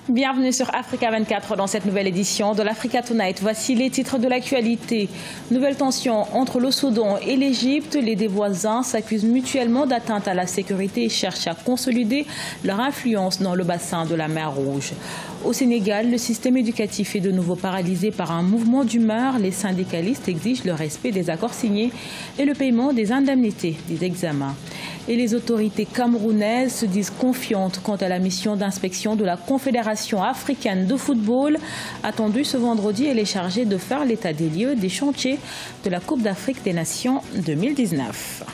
Bienvenue sur Africa 24 dans cette nouvelle édition de l'Africa Tonight. Voici les titres de l'actualité. Nouvelle tension entre le Soudan et l'Égypte. Les deux voisins s'accusent mutuellement d'atteinte à la sécurité et cherchent à consolider leur influence dans le bassin de la mer Rouge. Au Sénégal, le système éducatif est de nouveau paralysé par un mouvement d'humeur. Les syndicalistes exigent le respect des accords signés et le paiement des indemnités des examens. Et les autorités camerounaises se disent confiantes quant à la mission d'inspection de la Confédération africaine de football. Attendue ce vendredi, elle est chargée de faire l'état des lieux des chantiers de la Coupe d'Afrique des Nations 2019.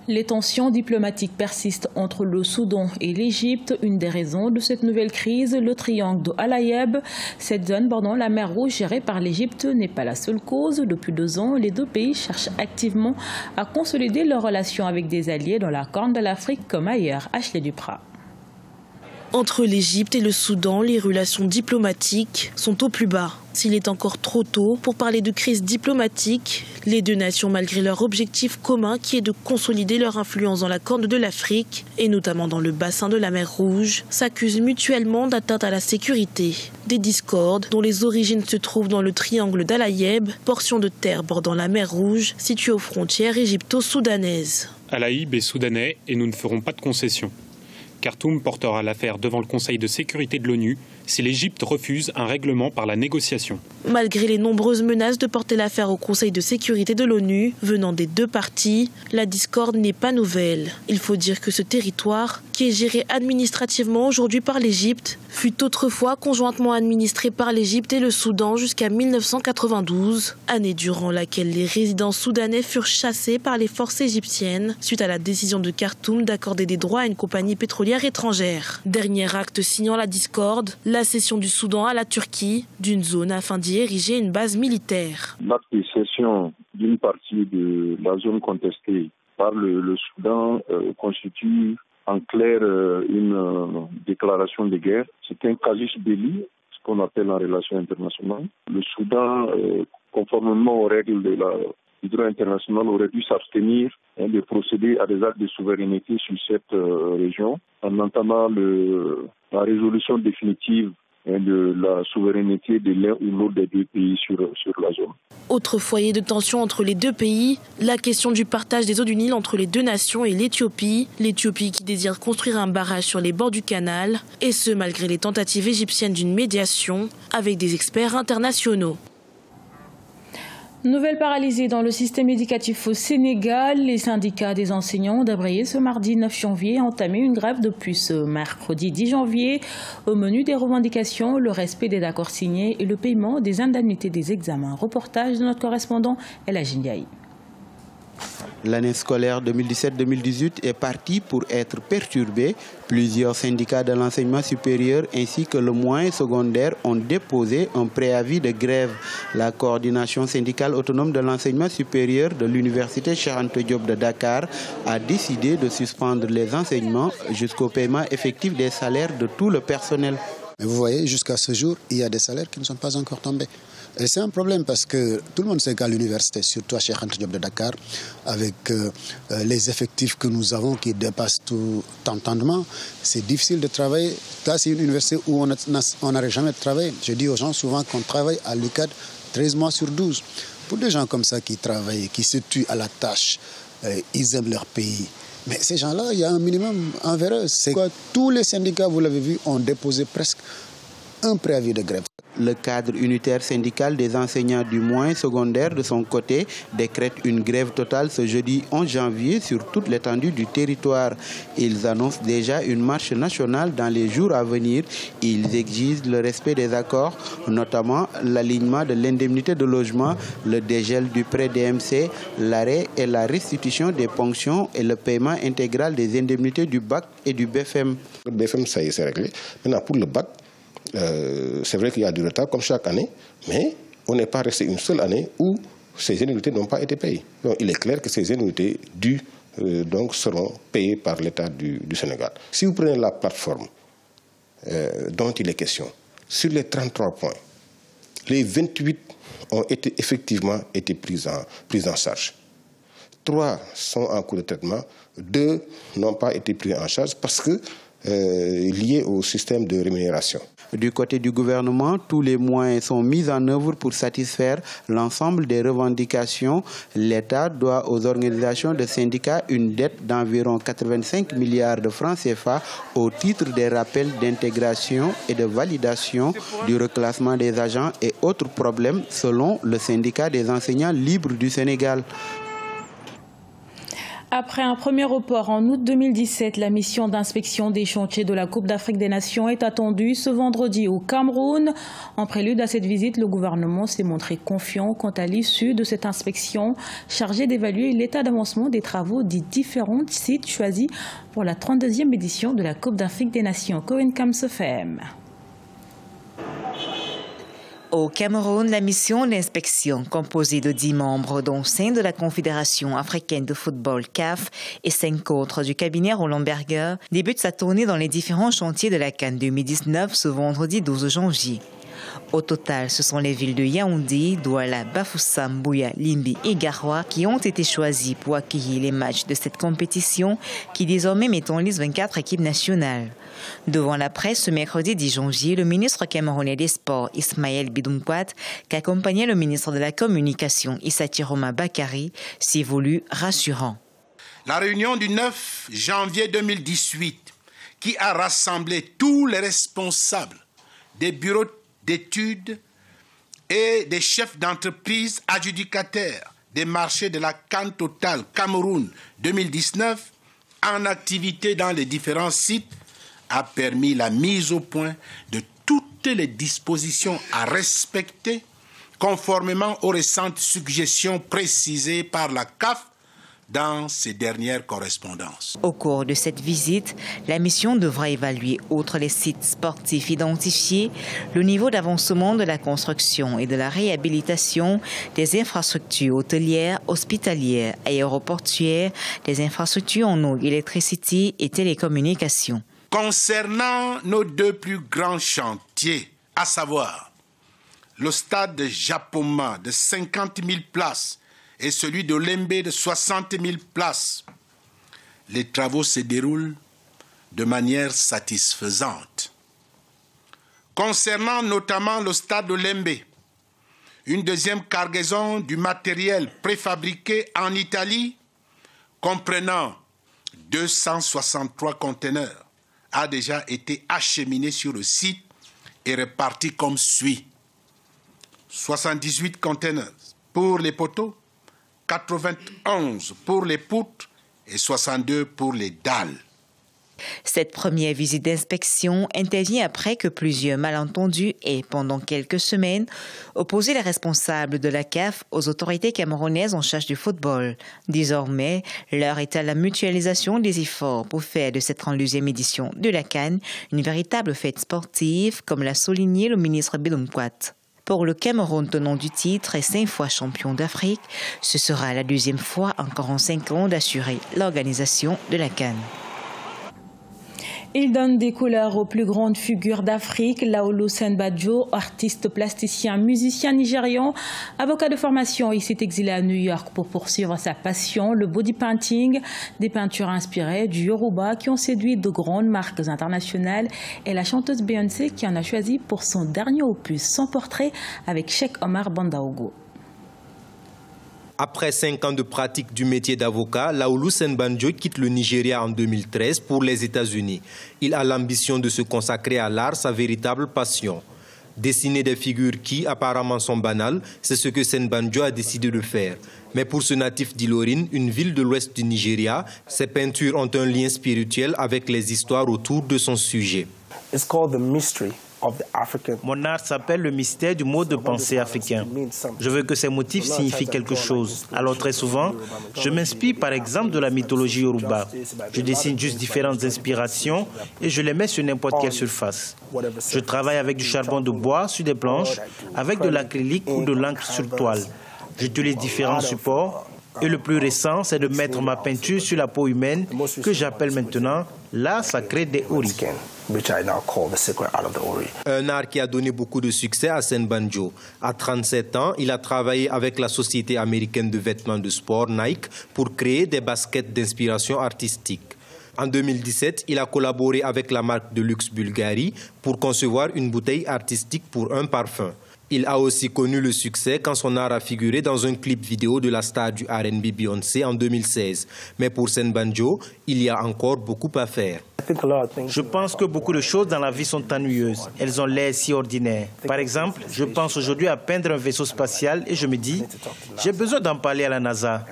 Les tensions diplomatiques persistent entre le Soudan et l'Égypte. Une des raisons de cette nouvelle crise, le triangle de Al-Ayeb. Cette zone bordant la mer Rouge gérée par l'Égypte n'est pas la seule cause. Depuis 2 ans, les deux pays cherchent activement à consolider leurs relations avec des alliés dans la Corne de l'Afrique comme ailleurs. Ashley Duprat. Entre l'Égypte et le Soudan, les relations diplomatiques sont au plus bas. S'il est encore trop tôt pour parler de crise diplomatique, les deux nations, malgré leur objectif commun qui est de consolider leur influence dans la Corne de l'Afrique, et notamment dans le bassin de la mer Rouge, s'accusent mutuellement d'atteinte à la sécurité. Des discordes dont les origines se trouvent dans le triangle d'Al-Ayeb, portion de terre bordant la mer Rouge, située aux frontières égypto-soudanaises. Al-Ayeb est soudanais et nous ne ferons pas de concessions. Khartoum portera l'affaire devant le Conseil de sécurité de l'ONU si l'Égypte refuse un règlement par la négociation. Malgré les nombreuses menaces de porter l'affaire au Conseil de sécurité de l'ONU venant des deux parties, la discorde n'est pas nouvelle. Il faut dire que ce territoire, qui est géré administrativement aujourd'hui par l'Égypte, fut autrefois conjointement administré par l'Égypte et le Soudan jusqu'à 1992, année durant laquelle les résidents soudanais furent chassés par les forces égyptiennes suite à la décision de Khartoum d'accorder des droits à une compagnie pétrolière étrangère. Dernier acte signant la discorde, la cession du Soudan à la Turquie d'une zone afin d'y ériger une base militaire. L'acte de cession d'une partie de la zone contestée par le Soudan constitue en clair une déclaration de guerre. C'est un casus belli, ce qu'on appelle en relation internationale. Le Soudan, conformément aux règles de la droit international, aurait dû s'abstenir de procéder à des actes de souveraineté sur cette région en entamant la résolution définitive de la souveraineté de l'un ou l'autre des deux pays sur la zone. Autre foyer de tension entre les deux pays, la question du partage des eaux du Nil entre les deux nations et l'Éthiopie. L'Éthiopie qui désire construire un barrage sur les bords du canal, et ce malgré les tentatives égyptiennes d'une médiation avec des experts internationaux. Nouvelle paralysée dans le système éducatif au Sénégal. Les syndicats des enseignants ont débrayé ce mardi 9 janvier et entamé une grève depuis ce mercredi 10 janvier. Au menu des revendications, le respect des accords signés et le paiement des indemnités des examens. Reportage de notre correspondant El Hadji. L'année scolaire 2017-2018 est partie pour être perturbée. Plusieurs syndicats de l'enseignement supérieur ainsi que le moyen secondaire ont déposé un préavis de grève. La coordination syndicale autonome de l'enseignement supérieur de l'université Cheikh Anta Diop de Dakar a décidé de suspendre les enseignements jusqu'au paiement effectif des salaires de tout le personnel. Mais vous voyez, jusqu'à ce jour, il y a des salaires qui ne sont pas encore tombés. Et c'est un problème parce que tout le monde sait qu'à l'université, surtout à Cheikh Anta Diop de Dakar, avec les effectifs que nous avons qui dépassent tout entendement, c'est difficile de travailler. Là, c'est une université où on n'aurait jamais travaillé. Je dis aux gens souvent qu'on travaille à l'UCAD 13 mois sur 12. Pour des gens comme ça qui travaillent, qui se tuent à la tâche, ils aiment leur pays. Mais ces gens-là, il y a un minimum envers eux. C'est quoi? Tous les syndicats, vous l'avez vu, ont déposé presque un préavis de grève. Le cadre unitaire syndical des enseignants du moyen secondaire, de son côté, décrète une grève totale ce jeudi 11 janvier sur toute l'étendue du territoire. Ils annoncent déjà une marche nationale dans les jours à venir. Ils exigent le respect des accords, notamment l'alignement de l'indemnité de logement, le dégel du prêt DMC, l'arrêt et la restitution des ponctions et le paiement intégral des indemnités du BAC et du BFM. Le BFM, ça y est, c'est réglé. Maintenant, pour le BAC, c'est vrai qu'il y a du retard comme chaque année, mais on n'est pas resté une seule année où ces indemnités n'ont pas été payées. Donc il est clair que ces indemnités dues seront payées par l'État du Sénégal. Si vous prenez la plateforme dont il est question, sur les 33 points, les 28 ont effectivement été pris en charge. 3 sont en cours de traitement, 2 n'ont pas été pris en charge parce que liées au système de rémunération. Du côté du gouvernement, tous les moyens sont mis en œuvre pour satisfaire l'ensemble des revendications. L'État doit aux organisations de syndicats une dette d'environ 85 milliards de francs CFA au titre des rappels d'intégration et de validation du reclassement des agents et autres problèmes selon le syndicat des enseignants libres du Sénégal. Après un premier report en août 2017, la mission d'inspection des chantiers de la Coupe d'Afrique des Nations est attendue ce vendredi au Cameroun. En prélude à cette visite, le gouvernement s'est montré confiant quant à l'issue de cette inspection chargée d'évaluer l'état d'avancement des travaux des différents sites choisis pour la 32e édition de la Coupe d'Afrique des Nations. Cohen Kamsefem. Au Cameroun, la mission d'inspection, composée de 10 membres, dont 5 de la Confédération africaine de football CAF et 5 autres du cabinet Roland Berger, débute sa tournée dans les différents chantiers de la CAN 2019 ce vendredi 12 janvier. Au total, ce sont les villes de Yaoundé, Douala, Bafoussam, Bouya, Limbi et Garoua qui ont été choisies pour accueillir les matchs de cette compétition qui désormais met en lice 24 équipes nationales. Devant la presse ce mercredi 10 janvier, le ministre camerounais des Sports, Ismaël Bidoumpouat, qui accompagnait le ministre de la Communication, Issa Tiroma Bakari, s'est voulu rassurant. La réunion du 9 janvier 2018, qui a rassemblé tous les responsables des bureaux d'études et des chefs d'entreprise adjudicataires des marchés de la CAN Total Cameroun 2019 en activité dans les différents sites, a permis la mise au point de toutes les dispositions à respecter conformément aux récentes suggestions précisées par la CAF dans ses dernières correspondances. Au cours de cette visite, la mission devra évaluer, outre les sites sportifs identifiés, le niveau d'avancement de la construction et de la réhabilitation des infrastructures hôtelières, hospitalières, aéroportuaires, des infrastructures en eau, électricité et télécommunications. Concernant nos 2 plus grands chantiers, à savoir le stade de Japoma de 50 000 places et celui de Lembe de 60 000 places, les travaux se déroulent de manière satisfaisante. Concernant notamment le stade de Lembe, une deuxième cargaison du matériel préfabriqué en Italie, comprenant 263 conteneurs, a déjà été acheminé sur le site et réparti comme suit. 78 conteneurs pour les poteaux, 91 pour les poutres et 62 pour les dalles. Cette première visite d'inspection intervient après que plusieurs malentendus aient, pendant quelques semaines, opposé les responsables de la CAF aux autorités camerounaises en charge du football. Désormais, l'heure est à la mutualisation des efforts pour faire de cette 32e édition de la CAN une véritable fête sportive, comme l'a souligné le ministre Bidoumpouat. Pour le Cameroun, tenant du titre et 5 fois champion d'Afrique, ce sera la 2e fois en 45 ans d'assurer l'organisation de la CAN. Il donne des couleurs aux plus grandes figures d'Afrique. Laolu Senbadjo, artiste plasticien, musicien nigérian, avocat de formation, il s'est exilé à New York pour poursuivre sa passion, le body painting, des peintures inspirées du Yoruba qui ont séduit de grandes marques internationales et la chanteuse Beyoncé qui en a choisi pour son dernier opus, son portrait avec Cheikh Omar Bandaogo. Après 5 ans de pratique du métier d'avocat, Laolu Senbadjo quitte le Nigeria en 2013 pour les États-Unis. Il a l'ambition de se consacrer à l'art, sa véritable passion. Dessiner des figures qui, apparemment, sont banales, c'est ce que Senbadjo a décidé de faire. Mais pour ce natif d'Ilorin, une ville de l'ouest du Nigeria, ses peintures ont un lien spirituel avec les histoires autour de son sujet. It's called the mystery. Mon art s'appelle le mystère du mode de pensée africain. Je veux que ces motifs signifient quelque chose. Alors très souvent, je m'inspire par exemple de la mythologie Yoruba. Je dessine juste différentes inspirations et je les mets sur n'importe quelle surface. Je travaille avec du charbon de bois sur des planches, avec de l'acrylique ou de l'encre sur toile. J'utilise différents supports. Et le plus récent, c'est de mettre ma peinture sur la peau humaine, que j'appelle maintenant l'art sacré des Ori. Un art qui a donné beaucoup de succès à Senbadjo. À 37 ans, il a travaillé avec la société américaine de vêtements de sport Nike pour créer des baskets d'inspiration artistique. En 2017, il a collaboré avec la marque de luxe Bulgari pour concevoir une bouteille artistique pour un parfum. Il a aussi connu le succès quand son art a figuré dans un clip vidéo de la star du R&B Beyoncé en 2016. Mais pour Senbanjo, il y a encore beaucoup à faire. Je pense que beaucoup de choses dans la vie sont ennuyeuses. Elles ont l'air si ordinaires. Par exemple, je pense aujourd'hui à peindre un vaisseau spatial et je me dis, j'ai besoin d'en parler à la NASA.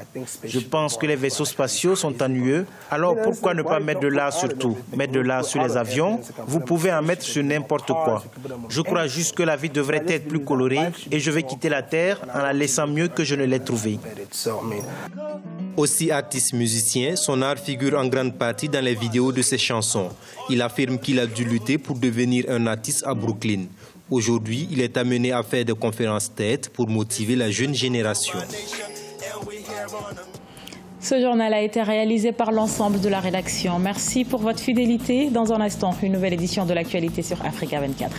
Je pense que les vaisseaux spatiaux sont ennuyeux, alors pourquoi ne pas mettre de l'art sur tout? Mettre de l'art sur les avions, vous pouvez en mettre sur n'importe quoi. Je crois juste que la vie devrait être plus colorée et je vais quitter la Terre en la laissant mieux que je ne l'ai trouvée. Aussi artiste musicien, son art figure en grande partie dans les vidéos de ses chansons. Il affirme qu'il a dû lutter pour devenir un artiste à Brooklyn. Aujourd'hui, il est amené à faire des conférences TED pour motiver la jeune génération. Ce journal a été réalisé par l'ensemble de la rédaction. Merci pour votre fidélité. Dans un instant, une nouvelle édition de l'actualité sur Africa 24.